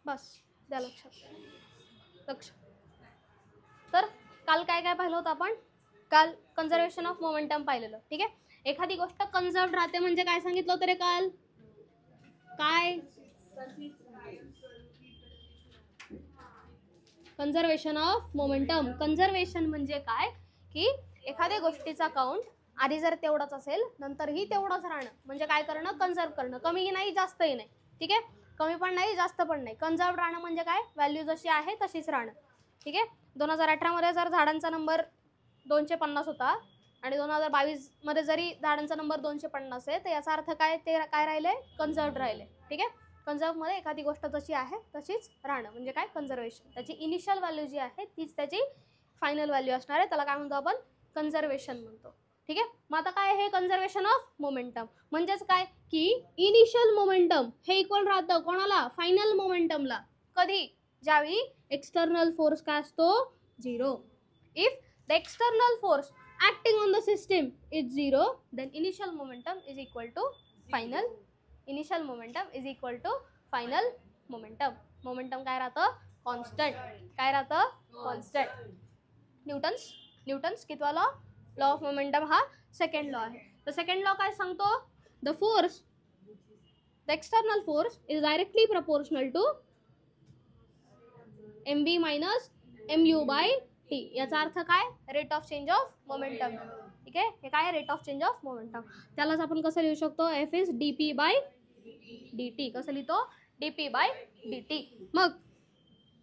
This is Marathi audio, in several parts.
बस द्या लक्ष. तर काल काय काय पाहिलं होतं आपण? काल कन्झर्वेशन ऑफ मोमेंटम पाहिलेलं. ठीक आहे. एखादी गोष्ट कन्झर्व्ड राहते म्हणजे काय सांगितलं होतं रे काल? काय? Conservation of momentum. कन्झर्वेशन म्हणजे काय की एखाद्या गोष्टीचा काउंट आधी जर तेवढाच असेल नंतरही तेवढंच राहणं म्हणजे काय करणं? कन्झर्व करणं. कमीही नाही जास्तही नाही. ठीक आहे. कमी पण नाही जास्त पण नाही. कन्झर्व राहणं म्हणजे काय? व्हॅल्यू जशी आहे तशीच राहणं. ठीक आहे. 2018 मध्ये जर झाडांचा नंबर 250 होता आणि 2022 मध्ये जरी झाडांचा नंबर 250 आहे तर याचा अर्थ काय? ते काय राहिले? कन्झर्व्ड राहिले. ठीक आहे. कन्झर्व मध्ये एखादी गोष्ट जशी आहे तशीच राहणं म्हणजे काय? कन्झर्वेशन. त्याची इनिशियल व्हॅल्यू जी आहे तीच त्याची फायनल व्हॅल्यू असणार आहे. त्याला काय म्हणतो आपण? कन्झर्वेशन म्हणतो. ठीक आहे. मग आता काय आहे कन्झर्वेशन ऑफ मोमेंटम? म्हणजेच काय की इनिशियल मोमेंटम हे इक्वल राहतं कोणाला? फायनल मोमेंटमला. कधी? ज्यावेळी एक्सटर्नल फोर्स काय असतो? 0. If the external force acting on the system is 0 then initial momentum is equal to final momentum. Momentum काय राहतं? कॉन्स्टंट. काय राहतं? कॉन्स्टंट. न्यूटन्स कितवा लॉ? लॉ ऑफ मोमेंटम हा सेकंड लॉ आहे. तर सेकंड लॉ काय सांगतो? The external force is directly proportional to mv minus mu by t. याचा अर्थ काय? Rate of change of momentum. ठीक आहे. हे काय? Rate of change of momentum. त्यालाच आपण कसं लिहू शकतो? F is dp by dt. कसं लिहितो? dp by dt. मग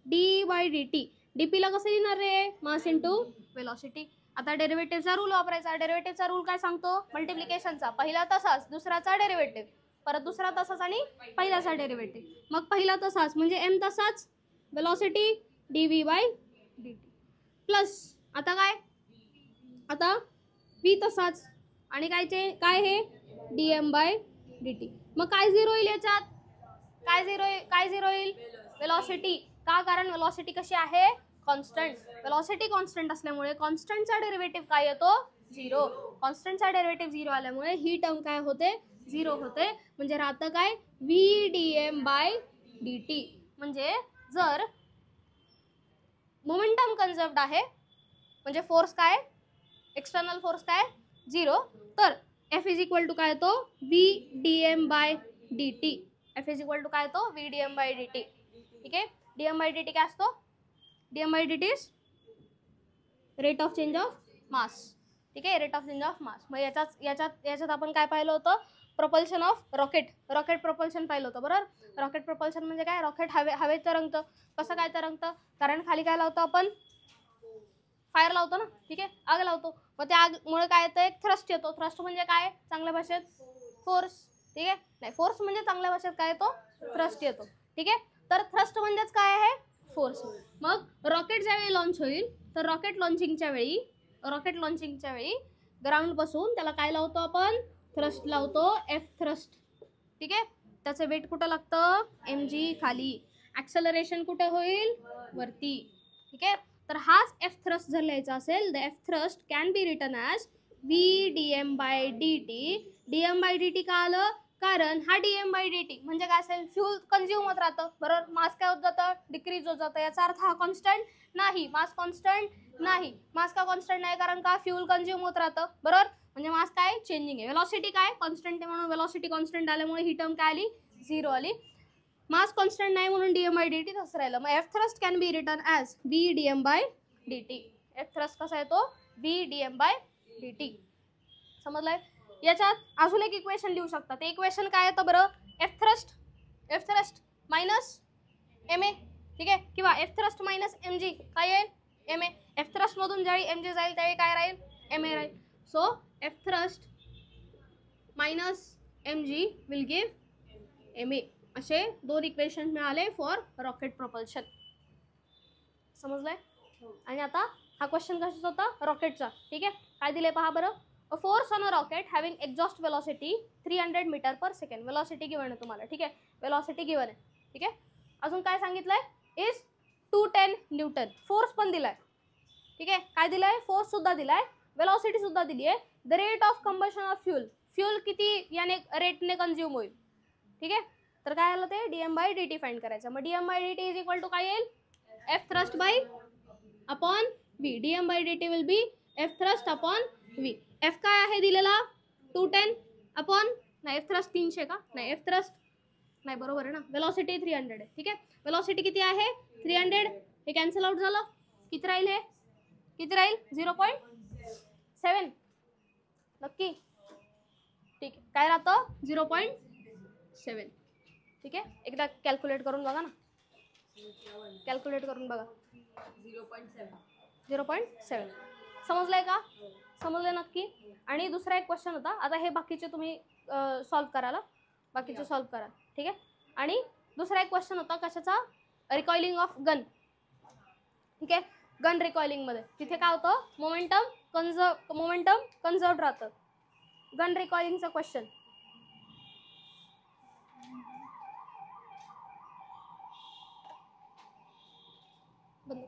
d बाय dt. dp ला कसं लिहिणार रे? Mass into velocity. आता डेरिव्हेटिव्हचा रूल वापरायचा. डेरिव्हेटिव्हचा रूल काय सांगतो? मल्टिप्लिकेशनचा. पहिला तसाच दुसराचा डेरिव्हेटिव्ह, परत दुसरा तसाच आणि पहिल्याचा डेरिव्हेटिव्ह. मग पहिला तसाच म्हणजे m तसाच, velocity dv by dt plus आता काय? आता v तसाच आणि काय हे dm बाय dt. मग काय झिरो होईल याच्यात? काय झिरो होईल? वेलॉसिटी. का? कारण वेलॉसिटी कशी आहे? कॉन्स्टंट. वेलॉसिटी कॉन्स्टंट असल्यामुळे कॉन्स्टंटचा डेरिव्हेटिव्ह काय येतो? 0. कॉन्स्टंटचा डेरिव्हेटिव्ह 0 आल्यामुळे ही टर्म काय होते? 0 होते. म्हणजे राहतं काय? v dm by dt. म्हणजे जर मोमेंटम कन्झर्व्ड आहे म्हणजे फोर्स काय? एक्सटर्नल फोर्स काय? 0. तर F इज इक्वल टू काय येतो? v dm by dt. F is equal to काय येतो? v dm by dt. ठीक आहे. dm बाय dt काय असतो? dm by dt is rate of change of mass. ठीक आहे. Rate of change of mass. मग याच्यात आपण काय पाहिलं होतं? Propulsion of rocket. Rocket propulsion पाहिलं होतं बरोबर. रॉकेट प्रपल्शन म्हणजे काय? रॉकेट हवेत तरंगतं. कसं काय तरंगतं? कारण खाली काय लावतो आपण? फायर लावतो ना. ठीक आहे. आग लावतो. मग त्या आगमुळे काय येतं? एक थ्रस्ट येतो. थ्रस्ट म्हणजे काय? चांगल्या भाषेत फोर्स. ठीक आहे. नाही, फोर्स म्हणजे चांगल्या भाषेत काय येतो? थ्रस्ट येतो. ठीक आहे. तर थ्रस्ट म्हणजेच काय आहे? फोर्स. मग रॉकेट ज्यावेळी लॉन्च होईल तर रॉकेट लॉन्चिंगच्या वेळी ग्राउंड पासून त्याला काय लावतो आपण? थ्रस्ट लावतो. F thrust. ठीक आहे. त्याचं वेट कुठं लागतं? mg खाली. ॲक्सेलरेशन कुठे होईल? वरती. ठीक आहे. तर हाच एफ थ्रस्ट जर लिहायचा असेल the F thrust can be written as v dm by dt. dm by dt का आलं? कारण हा dm बाय dt म्हणजे काय असेल? फ्यूल कन्झ्युम होत राहतं बरोबर. मास काय होत जातं? डिक्रीज होत जातं. याचा अर्थ हा कॉन्स्टंट नाही. मास कॉन्स्टंट नाही. मास का कॉन्स्टंट नाही? कारण का? फ्यूल कन्झ्युम होत राहतं बरोबर. म्हणजे मास काय? चेंजिंग आहे. वेलॉसिटी काय? कॉन्स्टंट आहे म्हणून वेलॉसिटी कॉन्स्टंट आल्यामुळे ही टर्म काय आली? 0 आली. मास कॉन्स्टंट नाही म्हणून dm बाय dt तसं राहिलं. मग F thrust can be written as v dm by dt. F thrust कसा येतो? v dm by dt. समजलंय? याच्यात अजून एक इक्वेशन लिहू शकता. ते इक्वेशन काय येतं बरं? F thrust minus ma. ठीक आहे. किंवा एफ थ्रस्ट मायनस mg काय येईल? ma. एफ थ्रस्ट मधून ज्यावेळी mg जाईल त्यावेळी काय राहील? ma राहील. So F thrust minus mg will give ma. असे दोन इक्वेशन मिळाले फॉर रॉकेट प्रोपल्शन. समजलंय? आणि आता हा क्वेश्चन कशाचा होता? रॉकेटचा. ठीक आहे. काय दिले पहा बरं. A force on a rocket having exhaust velocity 300 metre per second. Velocity given आहे तुम्हाला. ठीक आहे. वेलॉसिटी गिवन आहे. ठीक आहे. अजून काय सांगितलंय? Is 210 Newton. फोर्स पण दिलाय. ठीक आहे. काय दिलाय? फोर्स सुद्धा दिलाय. वेलॉसिटी सुद्धा दिली आहे. The rate of combustion of fuel. Fuel किती याने रेटने कन्झ्युम होईल? ठीक आहे. तर काय आलं ते DM by D T find करायचं. मग DM by D T is equal to काय येईल F thrust by upon V. DM by D T will be F thrust upon V. F काय आहे दिलेला 210 अपॉन नाही एफ थ्रस्ट 300 का नाही एफ थ्रस्ट नाही बरोबर आहे ना वेलोसिटी 300 आहे. ठीक आहे वेलोसिटी किती आहे 300. हे कॅन्सल आउट झालं किती राहील हे किती राहील 0.7 नक्की. ठीक आहे काय राहतं 0.7. ठीक आहे एकदा कॅल्क्युलेट करून बघा ना कॅल्क्युलेट करून बघा 0.7 समजलंय का समजलंय नक्की. आणि दुसरा एक क्वेश्चन होता आता हे बाकीचे तुम्ही सॉल्व करायला बाकीचे सॉल्व करा. ठीक आहे आणि दुसरा एक क्वेश्चन होता कशाचा रिकॉइलिंग ऑफ गन. ठीक आहे गन रिकॉइलिंग मध्ये तिथे काय होतं मोमेंटम कन्झर्व्ड राहतं. गन रिकॉइलिंगचा क्वेश्चन बंद